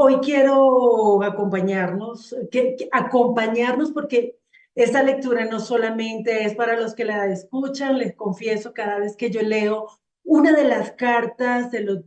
hoy quiero acompañarnos porque esta lectura no solamente es para los que la escuchan, les confieso, cada vez que yo leo una de las cartas del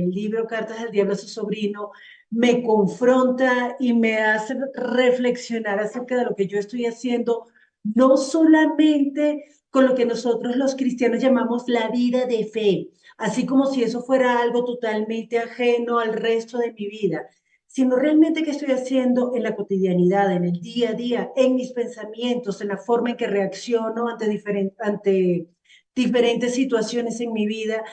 libro Cartas del Diablo a su sobrino, me confronta y me hace reflexionar acerca de lo que yo estoy haciendo, no solamente con lo que nosotros los cristianos llamamos la vida de fe, así como si eso fuera algo totalmente ajeno al resto de mi vida, sino realmente qué estoy haciendo en la cotidianidad, en el día a día, en mis pensamientos, en la forma en que reacciono ante diferentes situaciones en mi vida.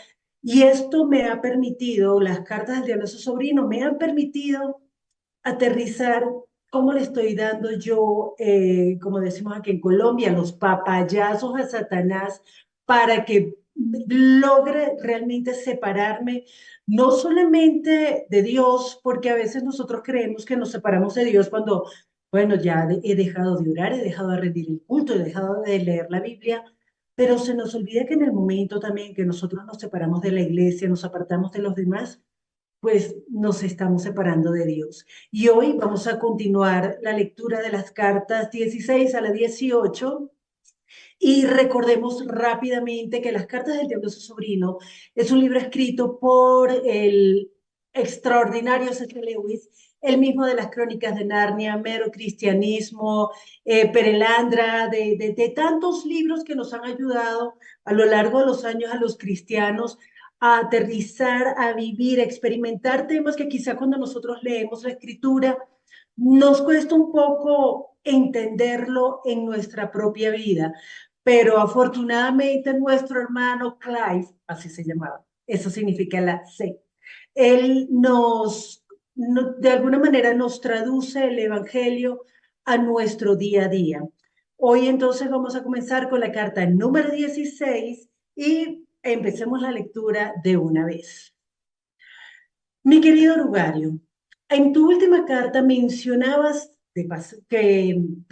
Y esto me ha permitido, las cartas del diablo a su sobrino, me han permitido aterrizar cómo le estoy dando yo, como decimos aquí en Colombia, los papayazos a Satanás para que logre realmente separarme, no solamente de Dios, porque a veces nosotros creemos que nos separamos de Dios cuando, bueno, ya he dejado de orar, he dejado de rendir el culto, he dejado de leer la Biblia, pero se nos olvida que en el momento también que nosotros nos separamos de la iglesia, nos apartamos de los demás, pues nos estamos separando de Dios. Y hoy vamos a continuar la lectura de las cartas 16 a la 18 y recordemos rápidamente que las cartas del diablo a su sobrino es un libro escrito por el extraordinario C.S. Lewis, el mismo de las crónicas de Narnia, Mero Cristianismo, Perelandra, de tantos libros que nos han ayudado a lo largo de los años a los cristianos a aterrizar, a vivir, a experimentar temas que quizá cuando nosotros leemos la escritura nos cuesta un poco entenderlo en nuestra propia vida, pero afortunadamente nuestro hermano Clive, así se llamaba, eso significa la C, él de alguna manera nos traduce el Evangelio a nuestro día a día. Hoy entonces vamos a comenzar con la carta número 16 y empecemos la lectura de una vez. Mi querido Rugario, en tu última carta mencionabas en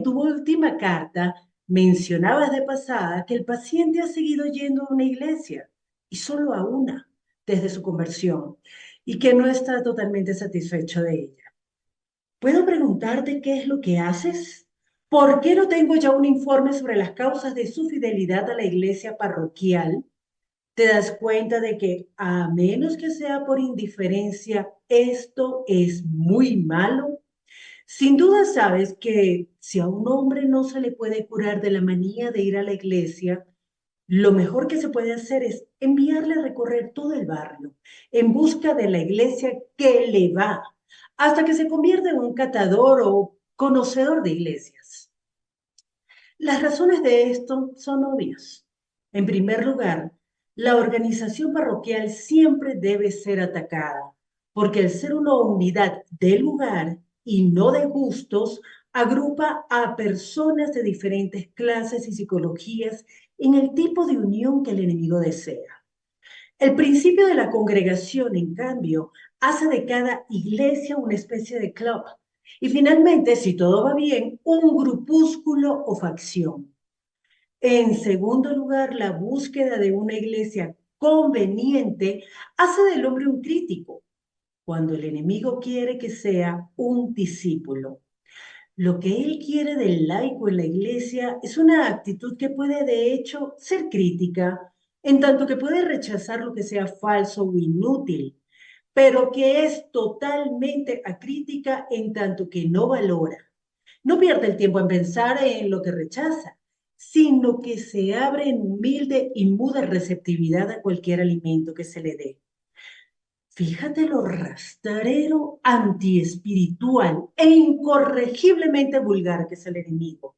tu última carta mencionabas de pasada que el paciente ha seguido yendo a una iglesia y solo a una desde su conversión y que no está totalmente satisfecho de ella. ¿Puedo preguntarte qué es lo que haces? ¿Por qué no tengo ya un informe sobre las causas de su fidelidad a la iglesia parroquial? Te das cuenta de que a menos que sea por indiferencia, esto es muy malo. Sin duda sabes que si a un hombre no se le puede curar de la manía de ir a la iglesia, lo mejor que se puede hacer es enviarle a recorrer todo el barrio en busca de la iglesia que le va, hasta que se convierta en un catador o conocedor de iglesias. Las razones de esto son obvias. En primer lugar, la organización parroquial siempre debe ser atacada, porque al ser una unidad de lugar y no de gustos, agrupa a personas de diferentes clases y psicologías en el tipo de unión que el enemigo desea. El principio de la congregación, en cambio, hace de cada iglesia una especie de club. Y finalmente, si todo va bien, un grupúsculo o facción. En segundo lugar, la búsqueda de una iglesia conveniente hace del hombre un crítico, cuando el enemigo quiere que sea un discípulo. Lo que él quiere del laico en la iglesia es una actitud que puede, de hecho, ser crítica, en tanto que puede rechazar lo que sea falso o inútil, pero que es totalmente acrítica en tanto que no valora. No pierde el tiempo en pensar en lo que rechaza, sino que se abre en humilde y muda receptividad a cualquier alimento que se le dé. Fíjate lo rastrero, antiespiritual e incorregiblemente vulgar que es el enemigo.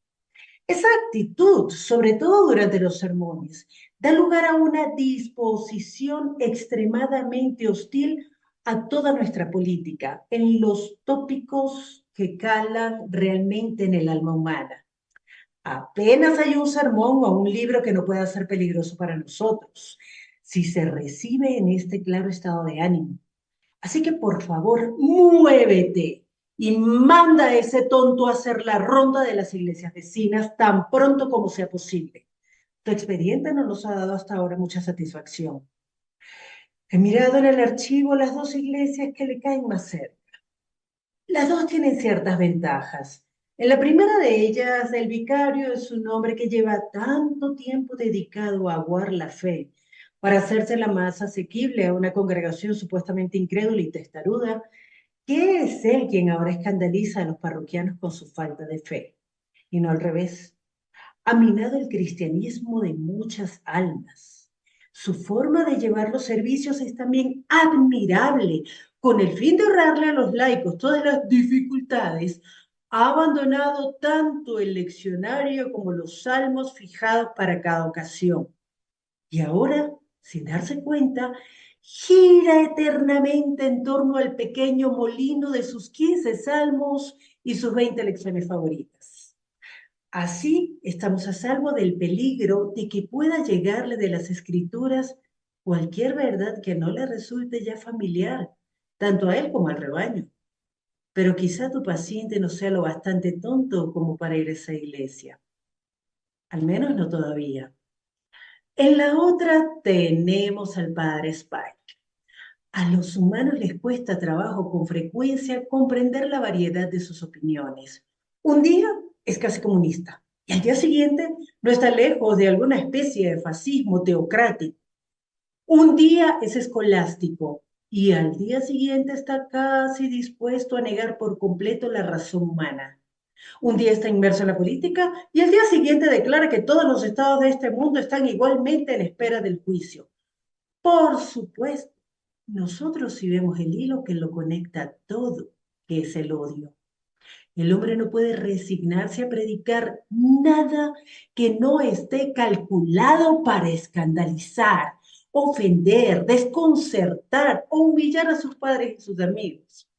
Esa actitud, sobre todo durante los sermones, da lugar a una disposición extremadamente hostil a toda nuestra política, en los tópicos que calan realmente en el alma humana. Apenas hay un sermón o un libro que no pueda ser peligroso para nosotros, si se recibe en este claro estado de ánimo. Así que por favor, muévete y manda a ese tonto a hacer la ronda de las iglesias vecinas tan pronto como sea posible. Tu expediente no nos ha dado hasta ahora mucha satisfacción. He mirado en el archivo las dos iglesias que le caen más cerca. Las dos tienen ciertas ventajas. En la primera de ellas, el vicario es un hombre que lleva tanto tiempo dedicado a aguar la fe para hacérsela más asequible a una congregación supuestamente incrédula y testaruda, que es él quien ahora escandaliza a los parroquianos con su falta de fe, y no al revés. Ha minado el cristianismo de muchas almas. Su forma de llevar los servicios es también admirable. Con el fin de ahorrarle a los laicos todas las dificultades, ha abandonado tanto el leccionario como los salmos fijados para cada ocasión. Y ahora, sin darse cuenta, gira eternamente en torno al pequeño molino de sus 15 salmos y sus 20 lecciones favoritas. Así estamos a salvo del peligro de que pueda llegarle de las escrituras cualquier verdad que no le resulte ya familiar, tanto a él como al rebaño. Pero quizá tu paciente no sea lo bastante tonto como para ir a esa iglesia. Al menos no todavía. En la otra tenemos al padre Spike. A los humanos les cuesta trabajo con frecuencia comprender la variedad de sus opiniones. Un día es casi comunista y al día siguiente no está lejos de alguna especie de fascismo teocrático. Un día es escolástico y al día siguiente está casi dispuesto a negar por completo la razón humana. Un día está inmerso en la política y al día siguiente declara que todos los estados de este mundo están igualmente en espera del juicio. Por supuesto, nosotros sí vemos el hilo que lo conecta todo, que es el odio. El hombre no puede resignarse a predicar nada que no esté calculado para escandalizar, ofender, desconcertar o humillar a sus padres y sus amigos.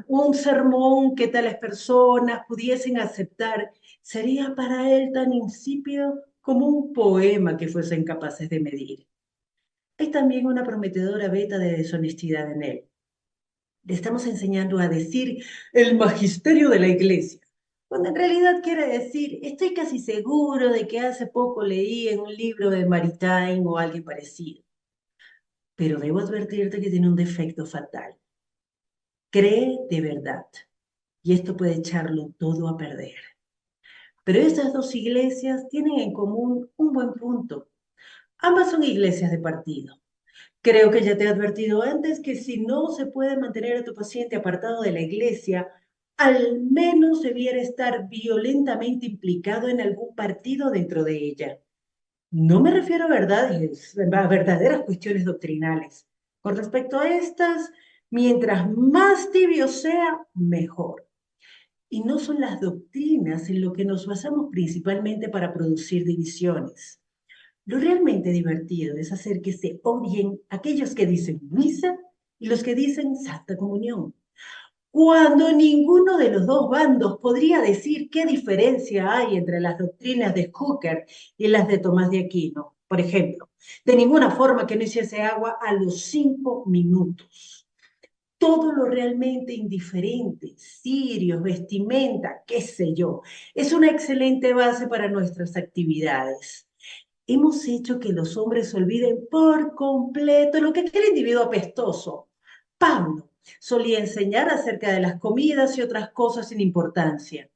Un sermón que tales personas pudiesen aceptar sería para él tan insípido como un poema que fuesen capaces de medir. Hay también una prometedora veta de deshonestidad en él. Le estamos enseñando a decir el magisterio de la iglesia, cuando en realidad quiere decir, estoy casi seguro de que hace poco leí en un libro de Maritain o alguien parecido. Pero debo advertirte que tiene un defecto fatal. Cree de verdad, y esto puede echarlo todo a perder. Pero estas dos iglesias tienen en común un buen punto. Ambas son iglesias de partido. Creo que ya te he advertido antes que si no se puede mantener a tu paciente apartado de la iglesia, al menos debiera estar violentamente implicado en algún partido dentro de ella. No me refiero a verdades, a verdaderas cuestiones doctrinales. Con respecto a estas, mientras más tibio sea, mejor. Y no son las doctrinas en lo que nos basamos principalmente para producir divisiones. Lo realmente divertido es hacer que se odien aquellos que dicen misa y los que dicen Santa Comunión, cuando ninguno de los dos bandos podría decir qué diferencia hay entre las doctrinas de Hooker y las de Tomás de Aquino. Por ejemplo, de ninguna forma que no hiciese agua a los 5 minutos. Todo lo realmente indiferente, cirios, vestimenta, qué sé yo, es una excelente base para nuestras actividades. Hemos hecho que los hombres olviden por completo lo que aquel individuo apestoso, Pablo, solía enseñar acerca de las comidas y otras cosas sin importancia.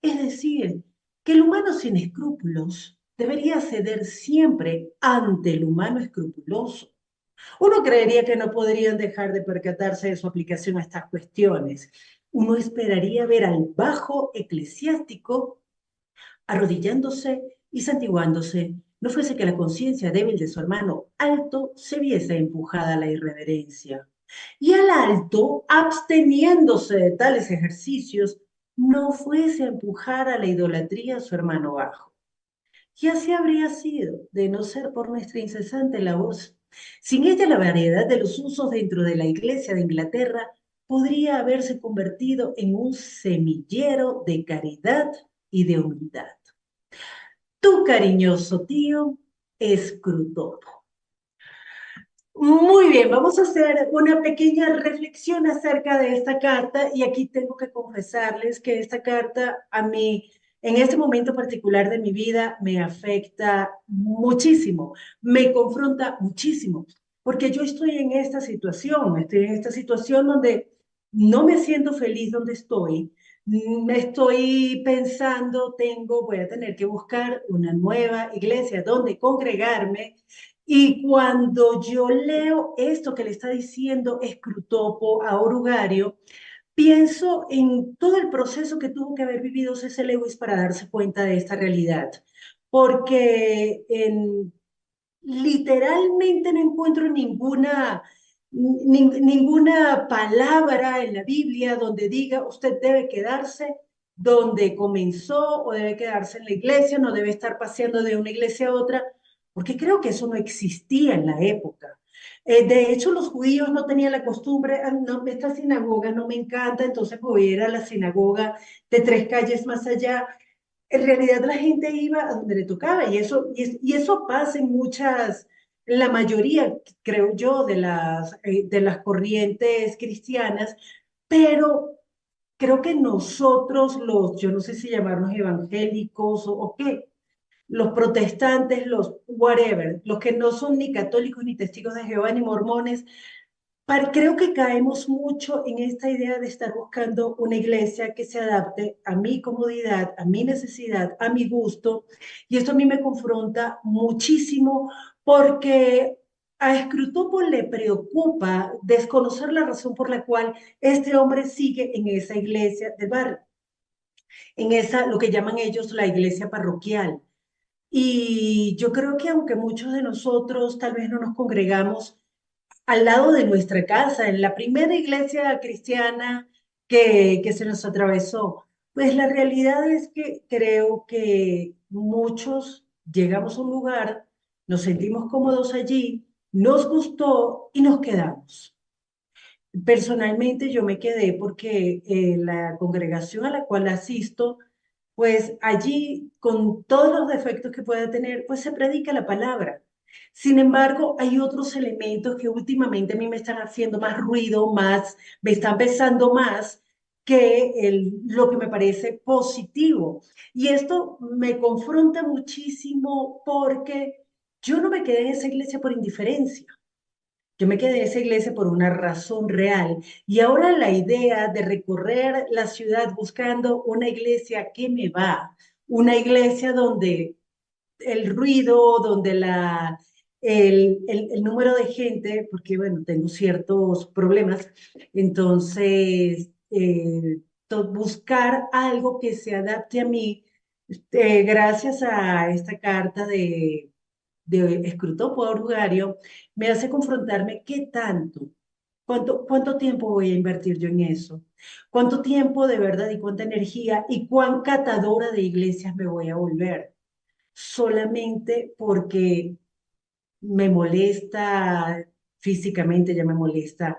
Es decir, que el humano sin escrúpulos debería ceder siempre ante el humano escrupuloso. Uno creería que no podrían dejar de percatarse de su aplicación a estas cuestiones. Uno esperaría ver al bajo eclesiástico arrodillándose y santiguándose, no fuese que la conciencia débil de su hermano alto se viese empujada a la irreverencia. Y al alto, absteniéndose de tales ejercicios, no fuese a empujar a la idolatría a su hermano bajo. Y así habría sido, de no ser por nuestra incesante labor. Sin ella, la variedad de los usos dentro de la Iglesia de Inglaterra podría haberse convertido en un semillero de caridad y de humildad. Tu cariñoso tío, Scrutopo. Muy bien, vamos a hacer una pequeña reflexión acerca de esta carta y aquí tengo que confesarles que esta carta a mí, en este momento particular de mi vida, me afecta muchísimo, me confronta muchísimo, porque yo estoy en esta situación donde no me siento feliz donde estoy, me estoy pensando, voy a tener que buscar una nueva iglesia donde congregarme. Y cuando yo leo esto que le está diciendo Escrutopo a Orugario, pienso en todo el proceso que tuvo que haber vivido C.S. Lewis para darse cuenta de esta realidad, porque literalmente no encuentro ninguna palabra en la Biblia donde diga usted debe quedarse donde comenzó o debe quedarse en la iglesia, no debe estar paseando de una iglesia a otra, porque creo que eso no existía en la época. De hecho, los judíos no tenían la costumbre, "Ah, no, esta sinagoga no me encanta, entonces voy a ir a la sinagoga de 3 calles más allá". En realidad la gente iba a donde le tocaba y eso pasa en la mayoría, creo yo, de las corrientes cristianas, pero creo que nosotros, yo no sé si llamarnos evangélicos o qué, los protestantes, los whatever, los que no son ni católicos, ni testigos de Jehová, ni mormones, creo que caemos mucho en esta idea de estar buscando una iglesia que se adapte a mi comodidad, a mi necesidad, a mi gusto. Y esto a mí me confronta muchísimo porque a Scrutopo le preocupa desconocer la razón por la cual este hombre sigue en esa iglesia del barrio, en esa, lo que llaman ellos la iglesia parroquial. Y yo creo que aunque muchos de nosotros tal vez no nos congregamos al lado de nuestra casa, en la primera iglesia cristiana que se nos atravesó. Pues la realidad es que creo que muchos llegamos a un lugar, nos sentimos cómodos allí, nos gustó y nos quedamos. Personalmente yo me quedé porque la congregación a la cual asisto, pues allí, con todos los defectos que pueda tener, pues se predica la palabra. Sin embargo, hay otros elementos que últimamente a mí me están haciendo más ruido, me están pesando más que lo que me parece positivo. Y esto me confronta muchísimo porque yo no me quedé en esa iglesia por indiferencia. Yo me quedé en esa iglesia por una razón real y ahora la idea de recorrer la ciudad buscando una iglesia que me va, una iglesia donde el ruido, donde el número de gente, porque bueno, tengo ciertos problemas, entonces buscar algo que se adapte a mí, gracias a esta carta de Escrutopo Orugario, me hace confrontarme qué tanto, cuánto tiempo voy a invertir yo en eso, cuánto tiempo de verdad y cuánta energía y cuán catadora de iglesias me voy a volver, solamente porque me molesta físicamente, ya me molesta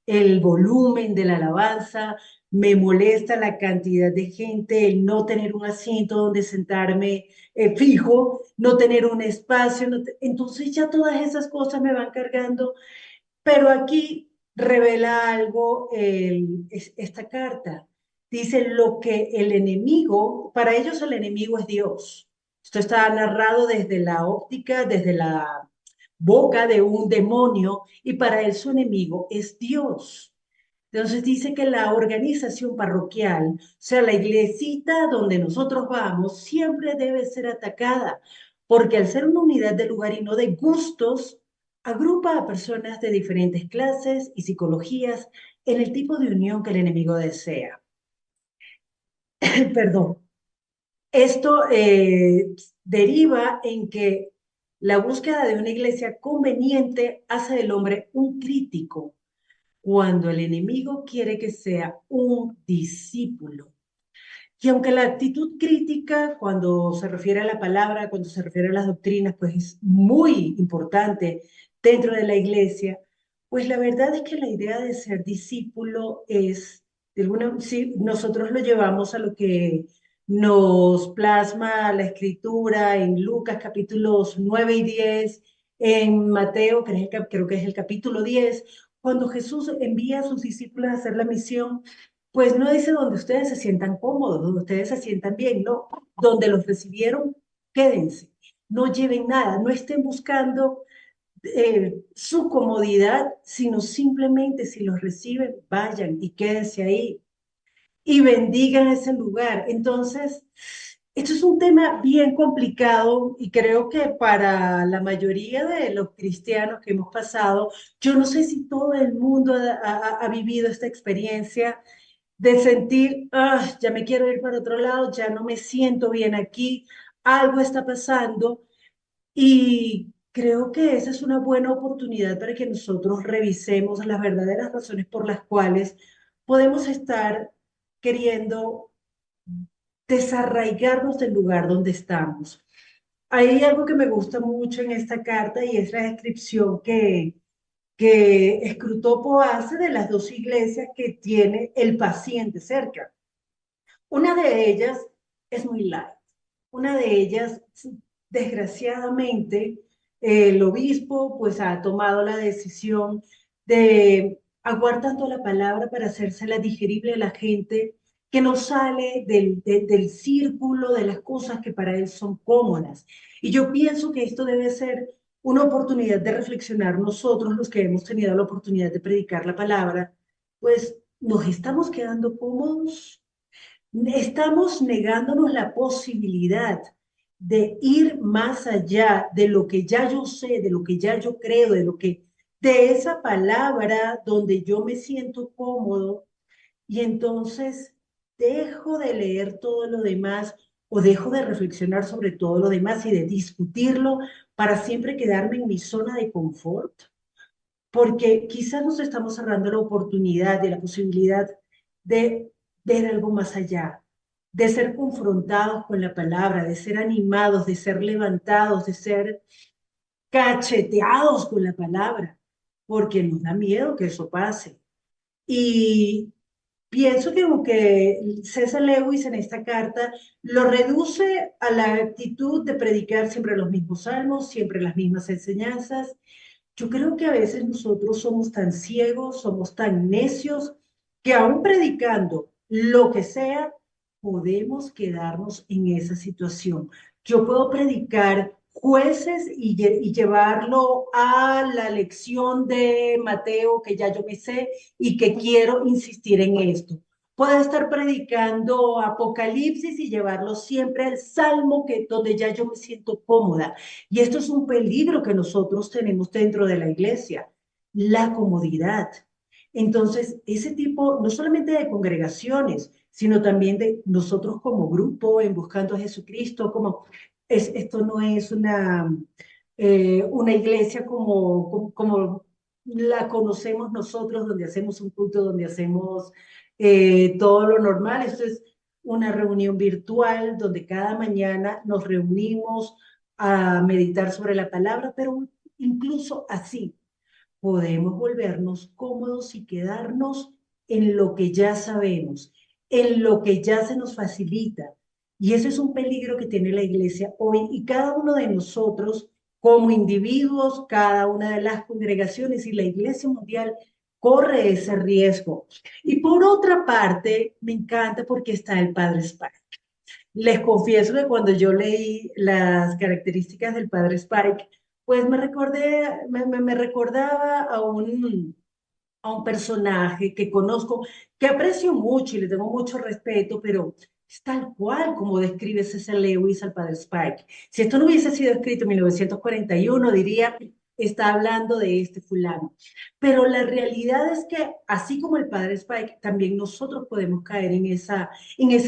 el volumen de la alabanza, me molesta la cantidad de gente, el no tener un asiento donde sentarme fijo, no tener un espacio, entonces ya todas esas cosas me van cargando, pero aquí revela algo esta carta. Dice lo que el enemigo, para ellos el enemigo es Dios. Esto está narrado desde la óptica, desde la boca de un demonio, y para él su enemigo es Dios. Entonces dice que la organización parroquial, o sea, la iglesita donde nosotros vamos, siempre debe ser atacada, porque al ser una unidad de lugar y no de gustos, agrupa a personas de diferentes clases y psicologías en el tipo de unión que el enemigo desea. Perdón. Esto deriva en que la búsqueda de una iglesia conveniente hace del hombre un crítico, cuando el enemigo quiere que sea un discípulo. Y aunque la actitud crítica, cuando se refiere a la palabra, cuando se refiere a las doctrinas, pues es muy importante dentro de la iglesia, pues la verdad es que la idea de ser discípulo es, sí, nosotros lo llevamos a lo que nos plasma la escritura en Lucas capítulos 9 y 10, en Mateo, creo que es el capítulo 10, cuando Jesús envía a sus discípulos a hacer la misión, pues no dice donde ustedes se sientan cómodos, donde ustedes se sientan bien, no, donde los recibieron, quédense, no lleven nada, no estén buscando su comodidad, sino simplemente si los reciben, vayan y quédense ahí y bendigan ese lugar. Entonces, esto es un tema bien complicado y creo que para la mayoría de los cristianos que hemos pasado, yo no sé si todo el mundo ha vivido esta experiencia de sentir, ah, ya me quiero ir para otro lado, ya no me siento bien aquí, algo está pasando y creo que esa es una buena oportunidad para que nosotros revisemos las verdaderas razones por las cuales podemos estar queriendo desarraigarnos del lugar donde estamos. Hay algo que me gusta mucho en esta carta y es la descripción que Escrutopo hace de las dos iglesias que tiene el paciente cerca. Una de ellas es muy light. Una de ellas, desgraciadamente, el obispo pues ha tomado la decisión de aguar tanto la palabra para hacérsela digerible a la gente que no sale del círculo de las cosas que para él son cómodas. Y yo pienso que esto debe ser una oportunidad de reflexionar nosotros, los que hemos tenido la oportunidad de predicar la palabra, pues nos estamos quedando cómodos. Estamos negándonos la posibilidad de ir más allá de lo que ya yo sé, de lo que ya yo creo, de esa palabra donde yo me siento cómodo y entonces dejo de leer todo lo demás o dejo de reflexionar sobre todo lo demás y de discutirlo para siempre quedarme en mi zona de confort, porque quizás nos estamos cerrando la oportunidad de la posibilidad de ver algo más allá, de ser confrontados con la palabra, de ser animados, de ser levantados, de ser cacheteados con la palabra, porque nos da miedo que eso pase. Y pienso que aunque César Lewis en esta carta lo reduce a la actitud de predicar siempre los mismos salmos, siempre las mismas enseñanzas, yo creo que a veces nosotros somos tan ciegos, somos tan necios, que aún predicando lo que sea, podemos quedarnos en esa situación. Yo puedo predicar jueces y llevarlo a la lección de Mateo que ya yo me sé y que quiero insistir en esto. Puedo estar predicando Apocalipsis y llevarlo siempre al Salmo donde ya yo me siento cómoda. Y esto es un peligro que nosotros tenemos dentro de la iglesia, la comodidad. Entonces, ese tipo, no solamente de congregaciones, sino también de nosotros como grupo en Buscando a Jesucristo, esto no es una iglesia como la conocemos nosotros, donde hacemos un culto, donde hacemos todo lo normal. Esto es una reunión virtual donde cada mañana nos reunimos a meditar sobre la palabra, pero incluso así podemos volvernos cómodos y quedarnos en lo que ya sabemos, en lo que ya se nos facilita. Y eso es un peligro que tiene la iglesia hoy y cada uno de nosotros como individuos, cada una de las congregaciones y la iglesia mundial corre ese riesgo. Y por otra parte, me encanta porque está el Padre Spike. Les confieso que cuando yo leí las características del padre Spike, pues me recordaba a un personaje que conozco, que aprecio mucho y le tengo mucho respeto, pero es tal cual como describe César Lewis al padre Spike. Si esto no hubiese sido escrito en 1941, diría, está hablando de este fulano. Pero la realidad es que, así como el padre Spike, también nosotros podemos caer en esa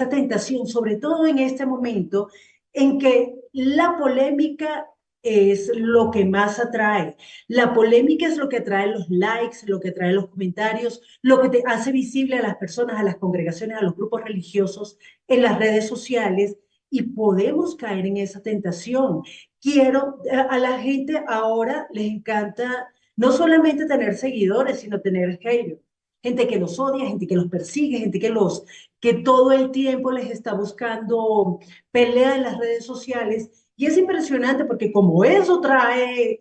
tentación, sobre todo en este momento en que la polémica es lo que más atrae. La polémica es lo que atrae los likes, lo que atrae los comentarios, lo que te hace visible a las personas, a las congregaciones, a los grupos religiosos en las redes sociales y podemos caer en esa tentación. A la gente ahora les encanta no solamente tener seguidores, sino tener haters. Gente que los odia, gente que los persigue, gente que todo el tiempo les está buscando pelea en las redes sociales. Y es impresionante porque como eso trae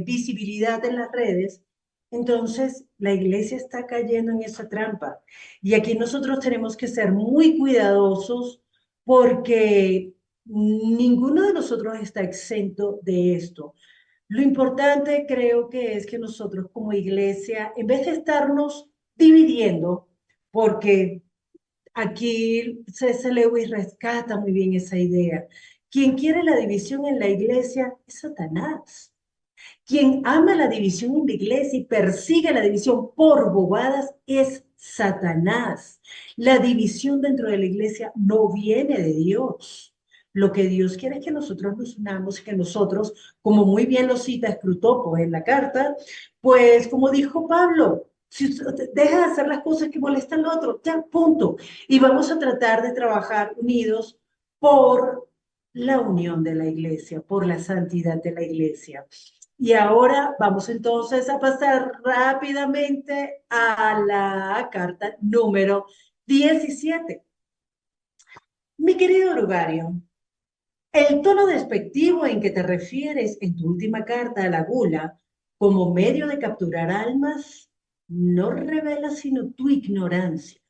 visibilidad en las redes, entonces la iglesia está cayendo en esa trampa. Y aquí nosotros tenemos que ser muy cuidadosos porque ninguno de nosotros está exento de esto. Lo importante creo que es que nosotros como iglesia, en vez de estarnos dividiendo, porque aquí C.S. Lewis rescata muy bien esa idea, quien quiere la división en la iglesia es Satanás. Quien ama la división en la iglesia y persigue la división por bobadas es Satanás. La división dentro de la iglesia no viene de Dios. Lo que Dios quiere es que nosotros nos unamos, que nosotros, como muy bien lo cita Scrutopo en la carta, pues como dijo Pablo, si usted deja de hacer las cosas que molestan al otro, ya, punto. Y vamos a tratar de trabajar unidos por la unión de la iglesia, por la santidad de la iglesia. Y ahora vamos entonces a pasar rápidamente a la carta número 17. Mi querido Orugario, el tono despectivo en que te refieres en tu última carta a la gula como medio de capturar almas no revela sino tu ignorancia.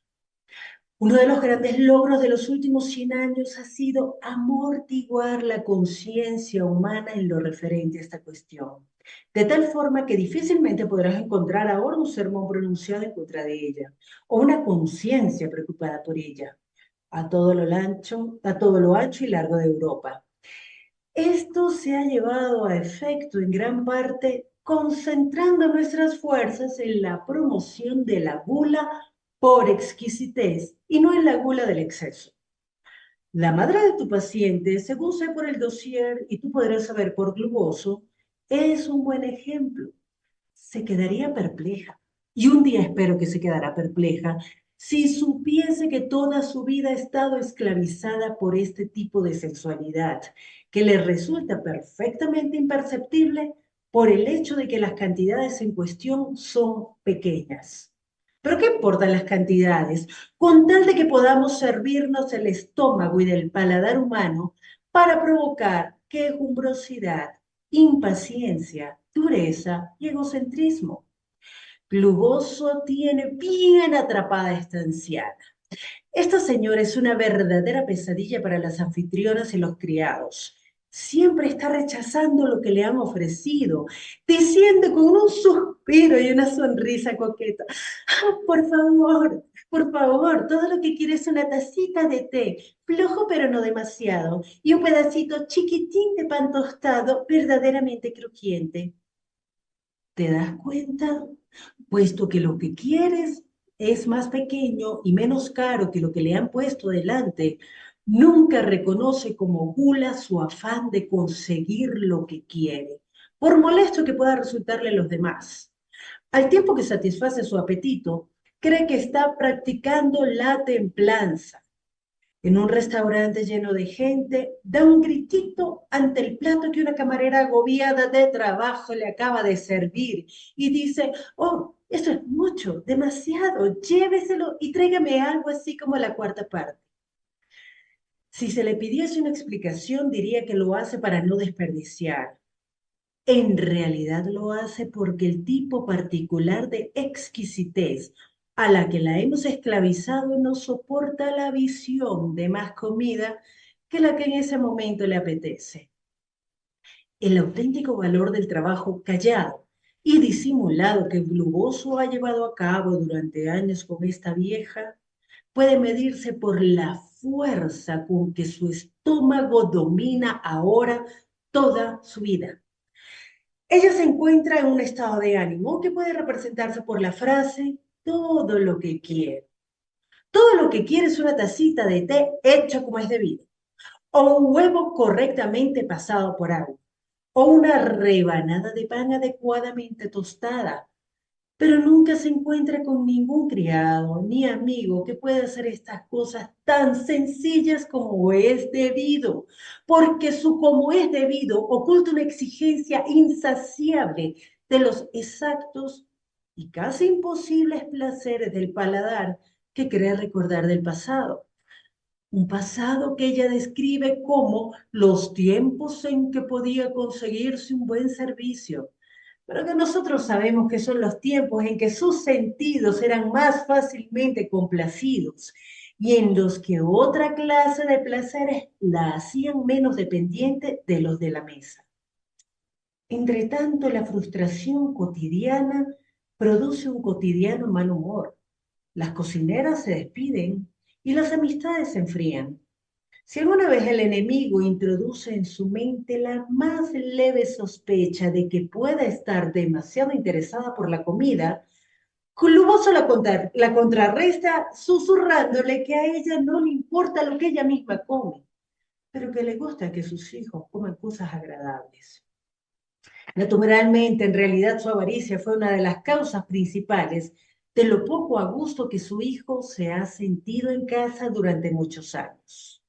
Uno de los grandes logros de los últimos 100 años ha sido amortiguar la conciencia humana en lo referente a esta cuestión, de tal forma que difícilmente podrás encontrar ahora un sermón pronunciado en contra de ella, o una conciencia preocupada por ella, a todo lo ancho y largo de Europa. Esto se ha llevado a efecto en gran parte concentrando nuestras fuerzas en la promoción de la gula por exquisitez y no en la gula del exceso. La madre de tu paciente, según sé por el dossier y tú podrás saber por Globoso, es un buen ejemplo. Se quedaría perpleja. Y un día espero que se quedará perpleja si supiese que toda su vida ha estado esclavizada por este tipo de sexualidad, que le resulta perfectamente imperceptible por el hecho de que las cantidades en cuestión son pequeñas. Pero ¿qué importan las cantidades? Con tal de que podamos servirnos el estómago y del paladar humano para provocar quejumbrosidad, impaciencia, dureza y egocentrismo. Plugoso tiene bien atrapada a esta anciana. Esta señora es una verdadera pesadilla para las anfitrionas y los criados. Siempre está rechazando lo que le han ofrecido, diciendo con un suspiro y una sonrisa coqueta, "Ah, por favor, todo lo que quiere es una tacita de té, flojo pero no demasiado, y un pedacito chiquitín de pan tostado verdaderamente crujiente. ¿Te das cuenta? Puesto que lo que quieres es más pequeño y menos caro que lo que le han puesto delante, nunca reconoce como gula su afán de conseguir lo que quiere, por molesto que pueda resultarle a los demás. Al tiempo que satisface su apetito, cree que está practicando la templanza. En un restaurante lleno de gente, da un gritito ante el plato que una camarera agobiada de trabajo le acaba de servir y dice, oh, eso es mucho, demasiado, lléveselo y tráigame algo así como la cuarta parte. Si se le pidiese una explicación, diría que lo hace para no desperdiciar. En realidad lo hace porque el tipo particular de exquisitez a la que la hemos esclavizado no soporta la visión de más comida que la que en ese momento le apetece. El auténtico valor del trabajo callado y disimulado que Gluboso ha llevado a cabo durante años con esta vieja puede medirse por la fuerza con que su estómago domina ahora toda su vida. Ella se encuentra en un estado de ánimo que puede representarse por la frase todo lo que quiere. Todo lo que quiere es una tacita de té hecha como es debido, o un huevo correctamente pasado por agua, o una rebanada de pan adecuadamente tostada, pero nunca se encuentra con ningún criado ni amigo que pueda hacer estas cosas tan sencillas como es debido, porque su como es debido oculta una exigencia insaciable de los exactos y casi imposibles placeres del paladar que cree recordar del pasado. Un pasado que ella describe como los tiempos en que podía conseguirse un buen servicio, pero que nosotros sabemos que son los tiempos en que sus sentidos eran más fácilmente complacidos y en los que otra clase de placeres la hacían menos dependiente de los de la mesa. Entre tanto, la frustración cotidiana produce un cotidiano mal humor. Las cocineras se despiden y las amistades se enfrían. Si alguna vez el enemigo introduce en su mente la más leve sospecha de que pueda estar demasiado interesada por la comida, Cluboso la contrarresta susurrándole que a ella no le importa lo que ella misma come, pero que le gusta que sus hijos coman cosas agradables. Naturalmente, en realidad su avaricia fue una de las causas principales de lo poco a gusto que su hijo se ha sentido en casa durante muchos años.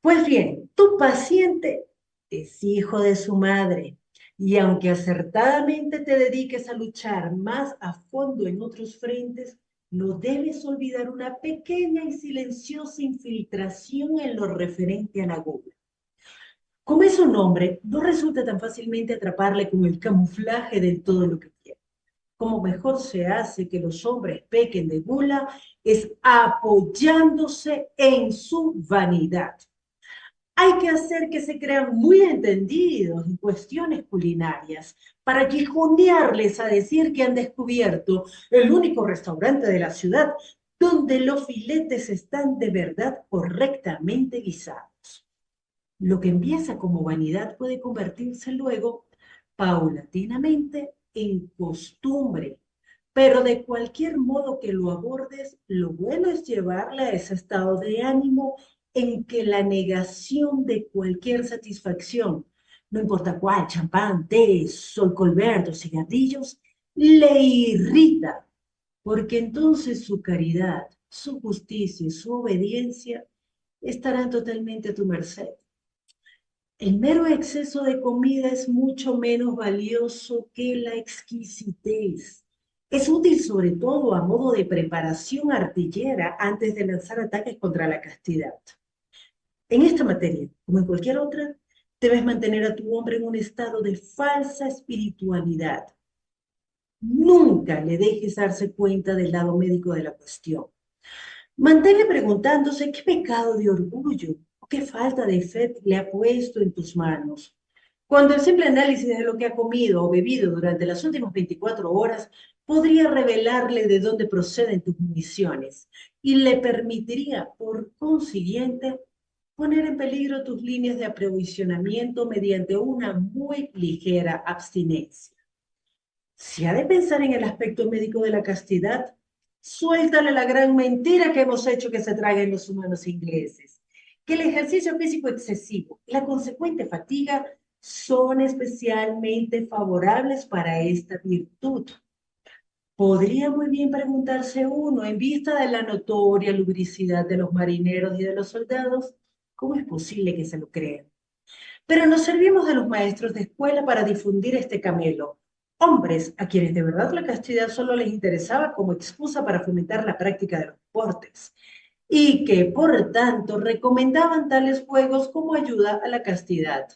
Pues bien, tu paciente es hijo de su madre y aunque acertadamente te dediques a luchar más a fondo en otros frentes, no debes olvidar una pequeña y silenciosa infiltración en lo referente a la gula. Como es un hombre, no resulta tan fácilmente atraparle con el camuflaje de todo lo que quiere. Como mejor se hace que los hombres pequen de gula es apoyándose en su vanidad. Hay que hacer que se crean muy entendidos en cuestiones culinarias para quijonearles a decir que han descubierto el único restaurante de la ciudad donde los filetes están de verdad correctamente guisados. Lo que empieza como vanidad puede convertirse luego, paulatinamente, en costumbre. Pero de cualquier modo que lo abordes, lo bueno es llevarle a ese estado de ánimo en que la negación de cualquier satisfacción, no importa cuál, champán, té, sol colberto, cigarrillos, le irrita, porque entonces su caridad, su justicia y su obediencia estarán totalmente a tu merced. El mero exceso de comida es mucho menos valioso que la exquisitez. Es útil sobre todo a modo de preparación artillera antes de lanzar ataques contra la castidad. En esta materia, como en cualquier otra, debes mantener a tu hombre en un estado de falsa espiritualidad. Nunca le dejes darse cuenta del lado médico de la cuestión. Manténle preguntándose qué pecado de orgullo o qué falta de fe le ha puesto en tus manos. Cuando el simple análisis de lo que ha comido o bebido durante las últimas 24 horas podría revelarle de dónde proceden tus municiones y le permitiría, por consiguiente, poner en peligro tus líneas de aprovisionamiento mediante una muy ligera abstinencia. Si ha de pensar en el aspecto médico de la castidad, suéltale la gran mentira que hemos hecho que se traguen los humanos ingleses, que el ejercicio físico excesivo y la consecuente fatiga son especialmente favorables para esta virtud. Podría muy bien preguntarse uno, en vista de la notoria lubricidad de los marineros y de los soldados, ¿cómo es posible que se lo crean? Pero nos servimos de los maestros de escuela para difundir este camelo. Hombres a quienes de verdad la castidad solo les interesaba como excusa para fomentar la práctica de los deportes y que, por tanto, recomendaban tales juegos como ayuda a la castidad.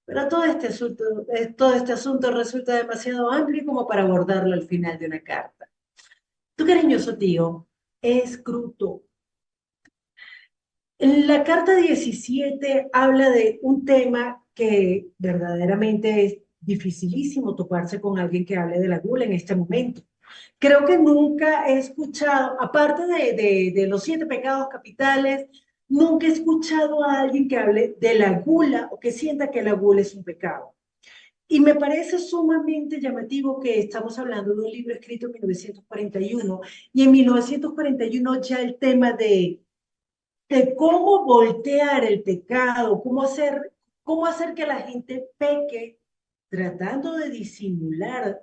Pero todo este asunto resulta demasiado amplio como para abordarlo al final de una carta. Tu cariñoso tío es Cruto. En la carta 17 habla de un tema que verdaderamente es dificilísimo toparse con alguien que hable de la gula en este momento. Creo que nunca he escuchado, aparte de los 7 pecados capitales, nunca he escuchado a alguien que hable de la gula o que sienta que la gula es un pecado. Y me parece sumamente llamativo que estamos hablando de un libro escrito en 1941 y en 1941 ya el tema de cómo voltear el pecado, cómo hacer que la gente peque tratando de disimular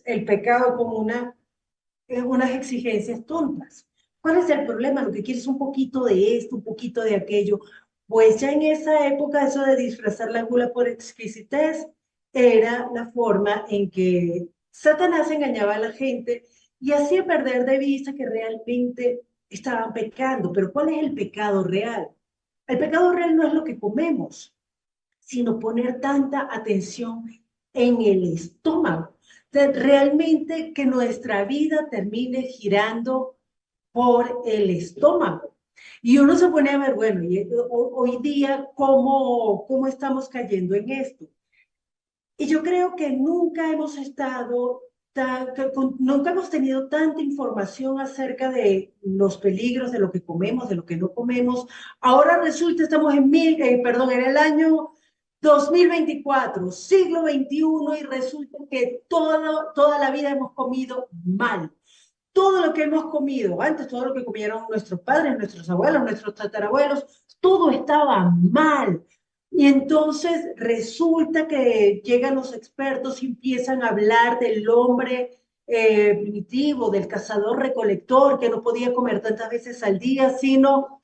el pecado como unas exigencias tontas. ¿Cuál es el problema? Lo que quieres es un poquito de esto, un poquito de aquello. Pues ya en esa época eso de disfrazar la gula por exquisitez era la forma en que Satanás engañaba a la gente y hacía perder de vista que realmente estaban pecando. Pero ¿cuál es el pecado real? El pecado real no es lo que comemos, sino poner tanta atención en el estómago. Realmente que nuestra vida termine girando por el estómago. Y uno se pone a ver, bueno, y hoy día, ¿cómo estamos cayendo en esto? Y yo creo que nunca hemos estado nunca hemos tenido tanta información acerca de los peligros, de lo que comemos, de lo que no comemos. Ahora resulta, estamos perdón, en el año 2024, siglo XXI, y resulta que toda la vida hemos comido mal. Todo lo que hemos comido, antes todo lo que comieron nuestros padres, nuestros abuelos, nuestros tatarabuelos, todo estaba mal. Y entonces resulta que llegan los expertos y empiezan a hablar del hombre primitivo, del cazador-recolector, que no podía comer tantas veces al día, sino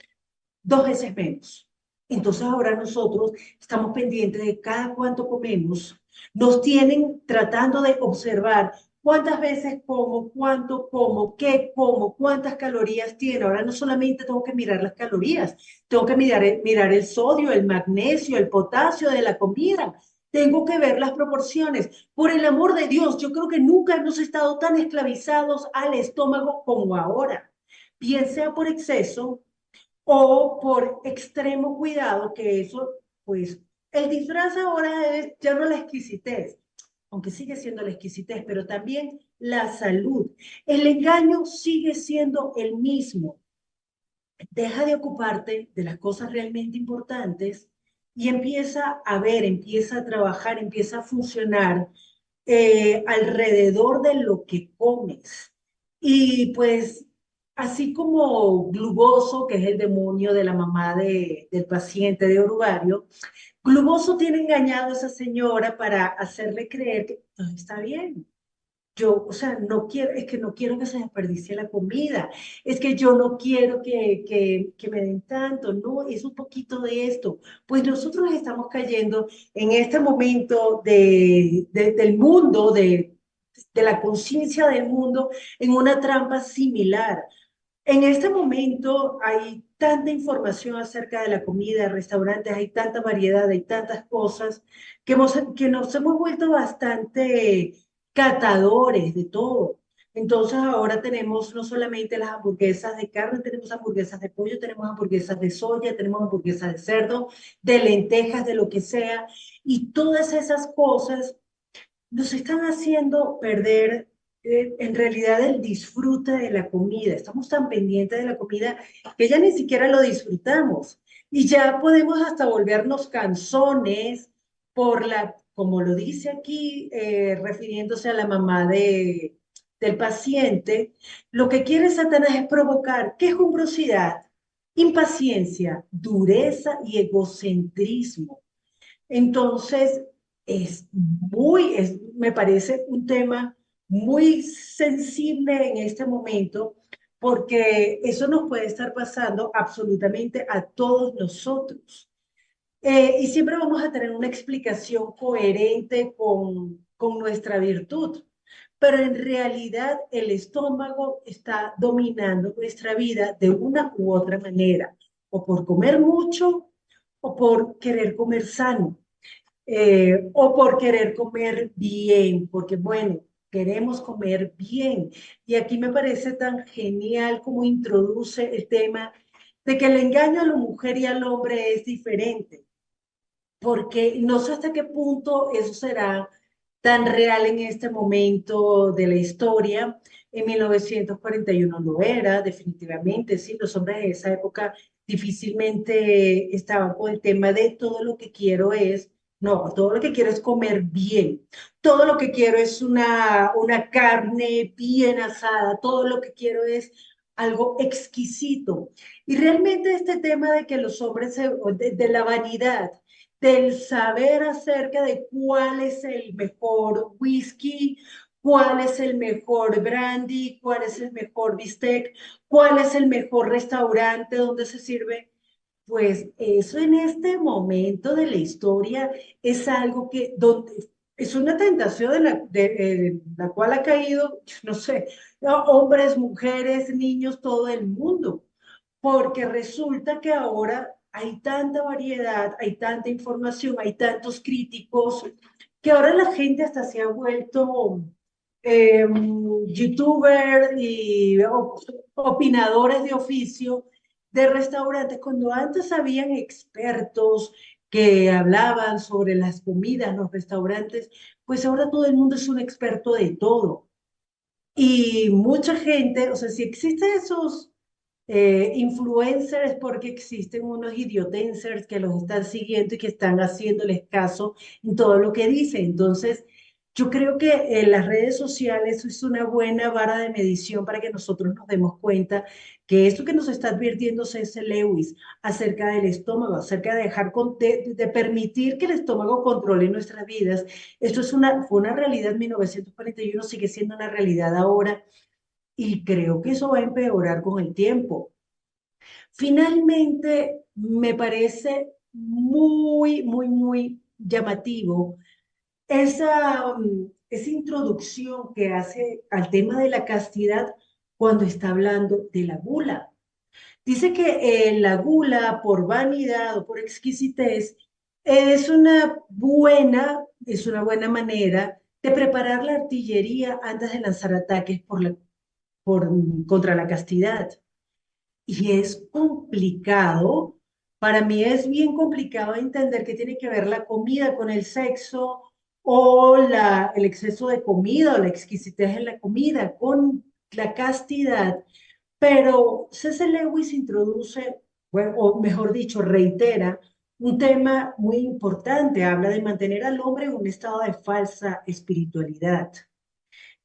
dos veces menos. Entonces ahora nosotros estamos pendientes de cada cuánto comemos. Nos tienen tratando de observar cuántas veces como, cuánto como, qué como, cuántas calorías tiene. Ahora no solamente tengo que mirar las calorías, tengo que mirar el sodio, el magnesio, el potasio de la comida. Tengo que ver las proporciones. Por el amor de Dios, yo creo que nunca hemos estado tan esclavizados al estómago como ahora. Bien sea por exceso o por extremo cuidado, que eso, pues, el disfraz ahora es ya no la exquisitez, aunque sigue siendo la exquisitez, pero también la salud. El engaño sigue siendo el mismo. Deja de ocuparte de las cosas realmente importantes y empieza a ver, empieza a trabajar, empieza a funcionar alrededor de lo que comes. Y pues, así como Gluboso, que es el demonio de la mamá del paciente de Orugario, Gluboso tiene engañado a esa señora para hacerle creer que todo está bien. Yo, o sea, no quiero, es que no quiero que se desperdicie la comida, es que yo no quiero que me den tanto, no, es un poquito de esto. Pues nosotros estamos cayendo en este momento del mundo, de la conciencia del mundo, en una trampa similar. En este momento hay tanta información acerca de la comida, de restaurantes, hay tanta variedad, hay tantas cosas, que nos hemos vuelto bastante catadores de todo. Entonces ahora tenemos no solamente las hamburguesas de carne, tenemos hamburguesas de pollo, tenemos hamburguesas de soya, tenemos hamburguesas de cerdo, de lentejas, de lo que sea. Y todas esas cosas nos están haciendo perder en realidad el disfrute de la comida. Estamos tan pendientes de la comida que ya ni siquiera lo disfrutamos. Y ya podemos hasta volvernos canzones por como lo dice aquí, refiriéndose a la mamá del paciente, lo que quiere Satanás es provocar quejumbrosidad, impaciencia, dureza y egocentrismo. Entonces, me parece un tema muy sensible en este momento porque eso nos puede estar pasando absolutamente a todos nosotros. Y siempre vamos a tener una explicación coherente con nuestra virtud, pero en realidad el estómago está dominando nuestra vida de una u otra manera, o por comer mucho o por querer comer sano o por querer comer bien, porque bueno, queremos comer bien. Y aquí me parece tan genial como introduce el tema de que el engaño a la mujer y al hombre es diferente, porque no sé hasta qué punto eso será tan real en este momento de la historia. En 1941 lo era, definitivamente, sí, los hombres de esa época difícilmente estaban con el tema de todo lo que quiero es, no, todo lo que quiero es comer bien, todo lo que quiero es una carne bien asada, todo lo que quiero es algo exquisito. Y realmente este tema de que los hombres, de la vanidad, del saber acerca de cuál es el mejor whisky, cuál es el mejor brandy, cuál es el mejor bistec, cuál es el mejor restaurante donde se sirve. Pues eso en este momento de la historia es algo que donde es una tentación la cual ha caído, no sé, hombres, mujeres, niños, todo el mundo porque resulta que ahora hay tanta variedad, hay tanta información, hay tantos críticos, que ahora la gente hasta se ha vuelto youtuber y opinadores de oficio de restaurantes, cuando antes habían expertos que hablaban sobre las comidas, los restaurantes, pues ahora todo el mundo es un experto de todo. Y mucha gente, o sea, si existen esos influencers, porque existen unos idiotencers que los están siguiendo y que están haciéndoles caso en todo lo que dicen. Entonces, yo creo que en las redes sociales es una buena vara de medición para que nosotros nos demos cuenta que esto que nos está advirtiendo C.S. Lewis acerca del estómago, acerca de dejar de permitir que el estómago controle nuestras vidas, esto fue una realidad en 1941, sigue siendo una realidad ahora y creo que eso va a empeorar con el tiempo. Finalmente, me parece muy llamativo esa introducción que hace al tema de la castidad cuando está hablando de la gula. Dice que la gula, por vanidad o por exquisitez, es una buena manera de preparar la artillería antes de lanzar ataques por, contra la castidad. Y es complicado, para mí es bien complicado entender que tiene que ver la comida con el sexo o el exceso de comida o la exquisitez en la comida con la castidad. Pero C.S. Lewis introduce, bueno, o mejor dicho, reitera un tema muy importante. Habla de mantener al hombre en un estado de falsa espiritualidad.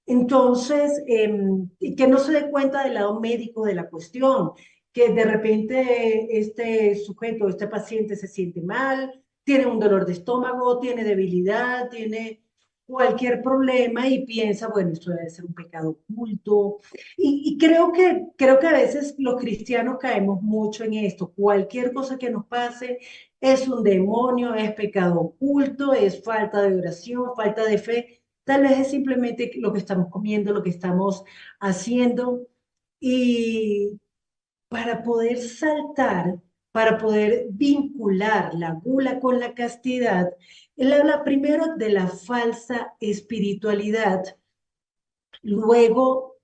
Entonces, y que no se dé cuenta del lado médico de la cuestión, que de repente este sujeto, este paciente se siente mal, tiene un dolor de estómago, tiene debilidad, tiene cualquier problema y piensa, bueno, esto debe ser un pecado oculto. Y creo que a veces los cristianos caemos mucho en esto. Cualquier cosa que nos pase es un demonio, es pecado oculto, es falta de oración, falta de fe. Tal vez es simplemente lo que estamos comiendo, lo que estamos haciendo. Y para poder saltar, para poder vincular la gula con la castidad, él habla primero de la falsa espiritualidad, luego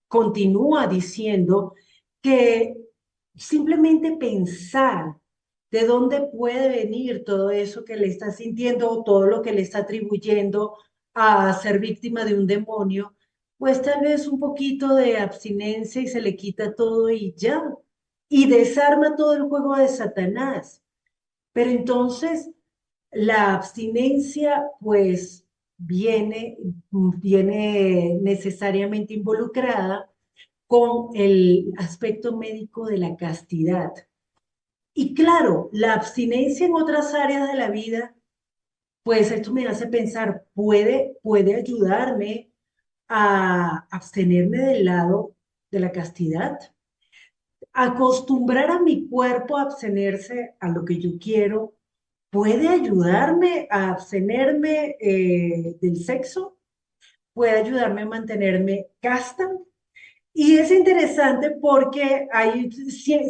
continúa diciendo que simplemente pensar de dónde puede venir todo eso que le está sintiendo o todo lo que le está atribuyendo a ser víctima de un demonio, pues tal vez un poquito de abstinencia y se le quita todo y ya, y desarma todo el juego de Satanás. Pero entonces la abstinencia pues viene necesariamente involucrada con el aspecto médico de la castidad. Y claro, la abstinencia en otras áreas de la vida, pues esto me hace pensar, puede ayudarme a abstenerme del lado de la castidad, acostumbrar a mi cuerpo a abstenerse a lo que yo quiero, puede ayudarme a abstenerme del sexo, puede ayudarme a mantenerme casta. Y es interesante porque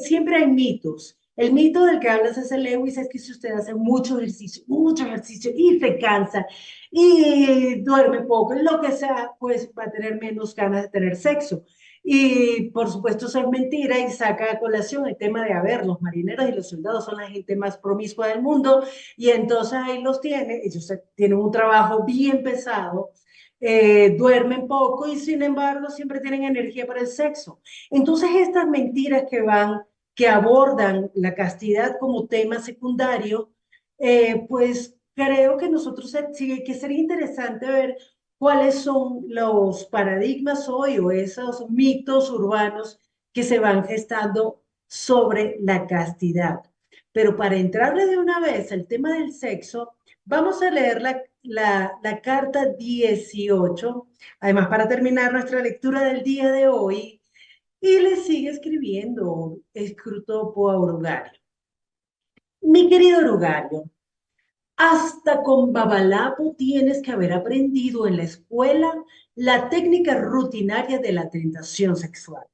siempre hay mitos. El mito del que habla C.S. Lewis es que si usted hace mucho ejercicio y se cansa y duerme poco, lo que sea, pues va a tener menos ganas de tener sexo. Y por supuesto eso es mentira y saca a colación el tema de, a ver, los marineros y los soldados son la gente más promiscua del mundo y entonces ahí los tiene, ellos tienen un trabajo bien pesado, duermen poco y sin embargo siempre tienen energía para el sexo. Entonces estas mentiras que abordan la castidad como tema secundario, pues creo que nosotros sí que sería interesante ver cuáles son los paradigmas hoy o esos mitos urbanos que se van gestando sobre la castidad. Pero para entrarle de una vez al tema del sexo, vamos a leer la carta 18, además para terminar nuestra lectura del día de hoy, y le sigue escribiendo Scrutopo a Urugario. Mi querido Urugario, hasta con Babalapo tienes que haber aprendido en la escuela la técnica rutinaria de la tentación sexual,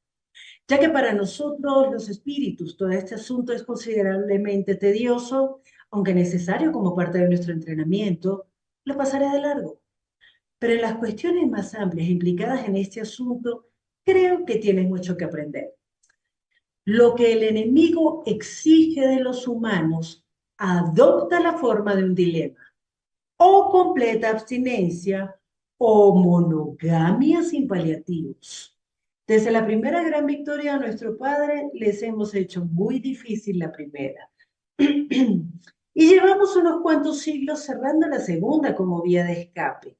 ya que para nosotros los espíritus todo este asunto es considerablemente tedioso, aunque necesario como parte de nuestro entrenamiento, lo pasaré de largo. Pero en las cuestiones más amplias implicadas en este asunto, creo que tienes mucho que aprender. Lo que el enemigo exige de los humanos adopta la forma de un dilema, o completa abstinencia, o monogamia sin paliativos. Desde la primera gran victoria a nuestro Padre, les hemos hecho muy difícil la primera. Y llevamos unos cuantos siglos cerrando la segunda como vía de escape.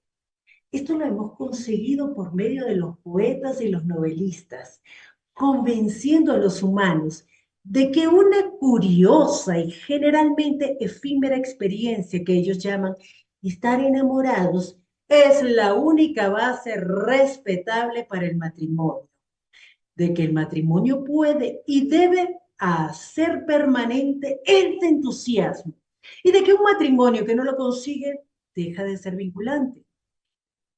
Esto lo hemos conseguido por medio de los poetas y los novelistas, convenciendo a los humanos de que una curiosa y generalmente efímera experiencia que ellos llaman estar enamorados es la única base respetable para el matrimonio, de que el matrimonio puede y debe hacer permanente este entusiasmo y de que un matrimonio que no lo consigue deja de ser vinculante.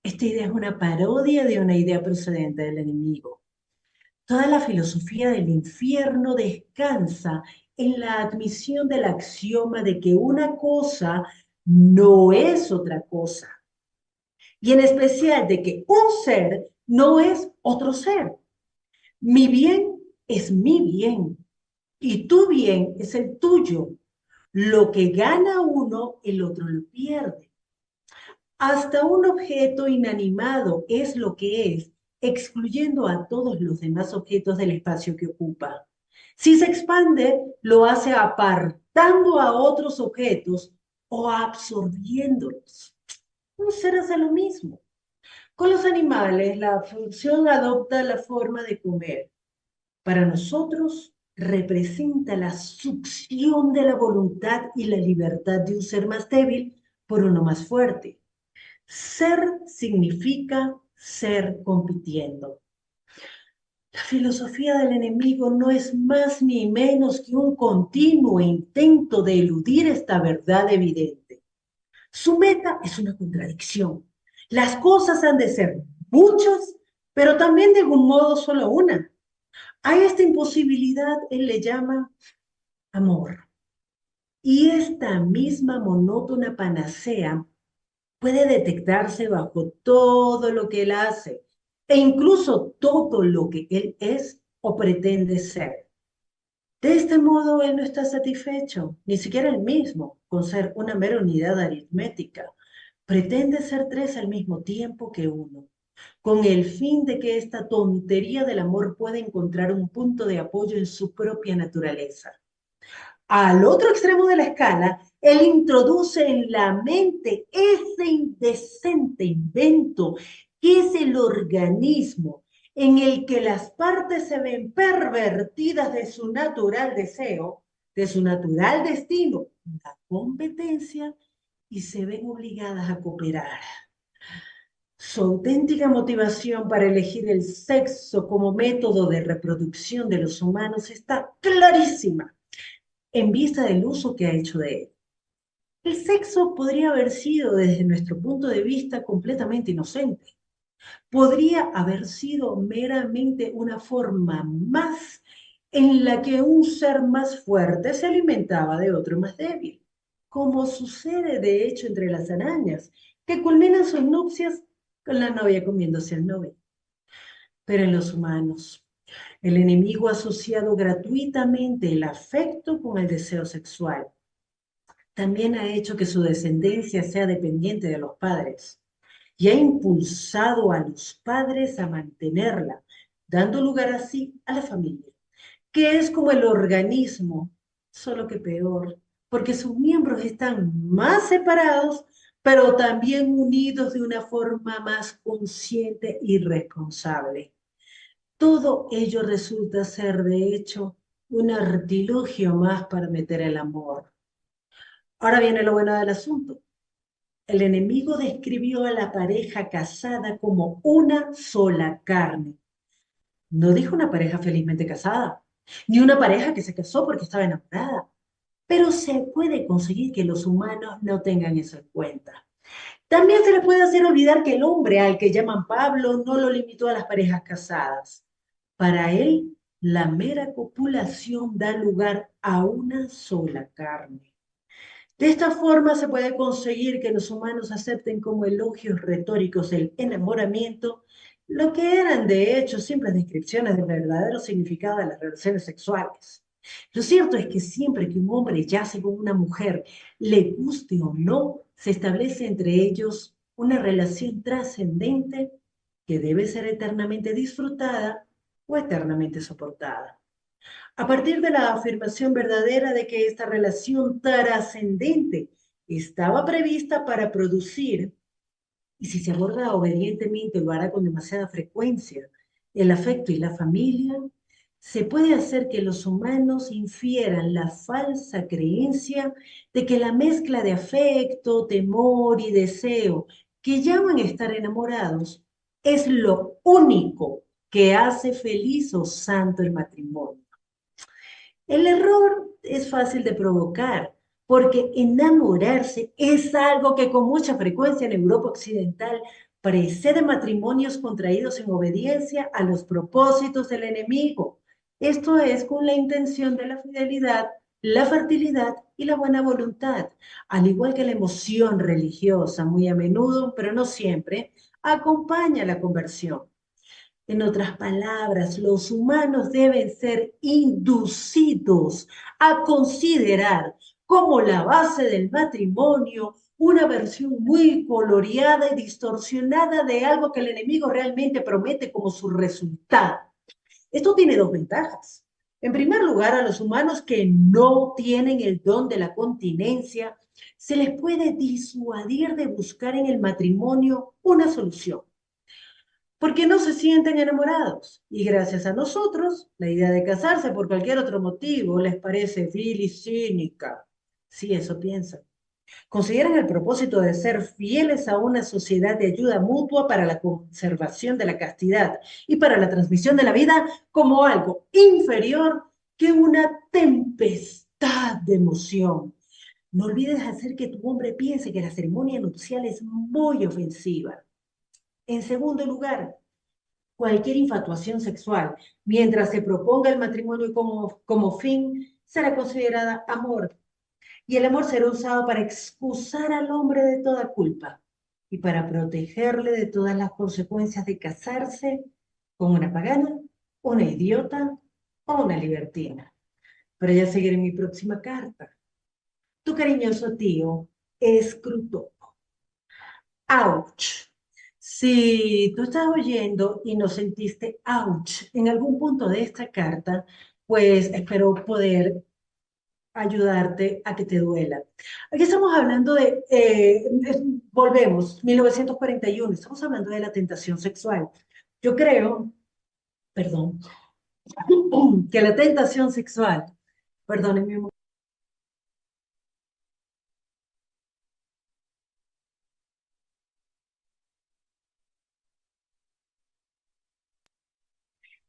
Esta idea es una parodia de una idea procedente del enemigo. Toda la filosofía del infierno descansa en la admisión del axioma de que una cosa no es otra cosa, y en especial de que un ser no es otro ser. Mi bien es mi bien y tu bien es el tuyo. Lo que gana uno, el otro lo pierde. Hasta un objeto inanimado es lo que es, excluyendo a todos los demás objetos del espacio que ocupa. Si se expande, lo hace apartando a otros objetos o absorbiéndolos. Un ser hace lo mismo. Con los animales, la función adopta la forma de comer. Para nosotros, representa la succión de la voluntad y la libertad de un ser más débil por uno más fuerte. Ser significa ser compitiendo. La filosofía del enemigo no es más ni menos que un continuo intento de eludir esta verdad evidente. Su meta es una contradicción. Las cosas han de ser muchas, pero también de algún modo solo una. A esta imposibilidad él le llama amor. Y esta misma monótona panacea puede detectarse bajo todo lo que él hace e incluso todo lo que él es o pretende ser. De este modo, él no está satisfecho, ni siquiera él mismo, con ser una mera unidad aritmética. Pretende ser tres al mismo tiempo que uno, con el fin de que esta tontería del amor pueda encontrar un punto de apoyo en su propia naturaleza. Al otro extremo de la escala, él introduce en la mente ese indecente invento que es el organismo en el que las partes se ven pervertidas de su natural deseo, de su natural destino, la competencia, y se ven obligadas a cooperar. Su auténtica motivación para elegir el sexo como método de reproducción de los humanos está clarísima en vista del uso que ha hecho de él. El sexo podría haber sido, desde nuestro punto de vista, completamente inocente. Podría haber sido meramente una forma más en la que un ser más fuerte se alimentaba de otro más débil, como sucede de hecho entre las arañas, que culminan sus nupcias con la novia comiéndose al novio. Pero en los humanos, el enemigo ha asociado gratuitamente el afecto con el deseo sexual. También ha hecho que su descendencia sea dependiente de los padres y ha impulsado a los padres a mantenerla, dando lugar así a la familia, que es como el organismo, solo que peor, porque sus miembros están más separados, pero también unidos de una forma más consciente y responsable. Todo ello resulta ser, de hecho, un artilugio más para meter el amor. Ahora viene lo bueno del asunto. El enemigo describió a la pareja casada como una sola carne. No dijo una pareja felizmente casada, ni una pareja que se casó porque estaba enamorada. Pero se puede conseguir que los humanos no tengan eso en cuenta. También se les puede hacer olvidar que el hombre al que llaman Pablo no lo limitó a las parejas casadas. Para él, la mera copulación da lugar a una sola carne. De esta forma se puede conseguir que los humanos acepten como elogios retóricos el enamoramiento, lo que eran de hecho simples descripciones del verdadero significado de las relaciones sexuales. Lo cierto es que siempre que un hombre yace con una mujer, le guste o no, se establece entre ellos una relación trascendente que debe ser eternamente disfrutada o eternamente soportada. A partir de la afirmación verdadera de que esta relación trascendente estaba prevista para producir, y si se aborda obedientemente lo hará con demasiada frecuencia, el afecto y la familia, se puede hacer que los humanos infieran la falsa creencia de que la mezcla de afecto, temor y deseo que llaman estar enamorados es lo único que hace feliz o santo el matrimonio. El error es fácil de provocar, porque enamorarse es algo que con mucha frecuencia en Europa Occidental precede matrimonios contraídos en obediencia a los propósitos del enemigo. Esto es con la intención de la fidelidad, la fertilidad y la buena voluntad, al igual que la emoción religiosa, muy a menudo, pero no siempre, acompaña la conversión. En otras palabras, los humanos deben ser inducidos a considerar como la base del matrimonio una versión muy coloreada y distorsionada de algo que el enemigo realmente promete como su resultado. Esto tiene dos ventajas. En primer lugar, a los humanos que no tienen el don de la continencia, se les puede disuadir de buscar en el matrimonio una solución porque no se sienten enamorados. Y gracias a nosotros, la idea de casarse por cualquier otro motivo les parece vil y cínica. Sí, eso piensan. Consideran el propósito de ser fieles a una sociedad de ayuda mutua para la conservación de la castidad y para la transmisión de la vida como algo inferior que una tempestad de emoción. No olvides hacer que tu hombre piense que la ceremonia nupcial es muy ofensiva. En segundo lugar, cualquier infatuación sexual, mientras se proponga el matrimonio como fin, será considerada amor. Y el amor será usado para excusar al hombre de toda culpa y para protegerle de todas las consecuencias de casarse con una pagana, una idiota o una libertina. Pero ya seguiré mi próxima carta. Tu cariñoso tío, Escruto. Ouch. Si tú estás oyendo y no sentiste ouch en algún punto de esta carta, pues espero poder ayudarte a que te duela. Aquí estamos hablando de, volvemos, 1941, estamos hablando de la tentación sexual. Yo creo, perdón, que la tentación sexual, perdónenme un momento.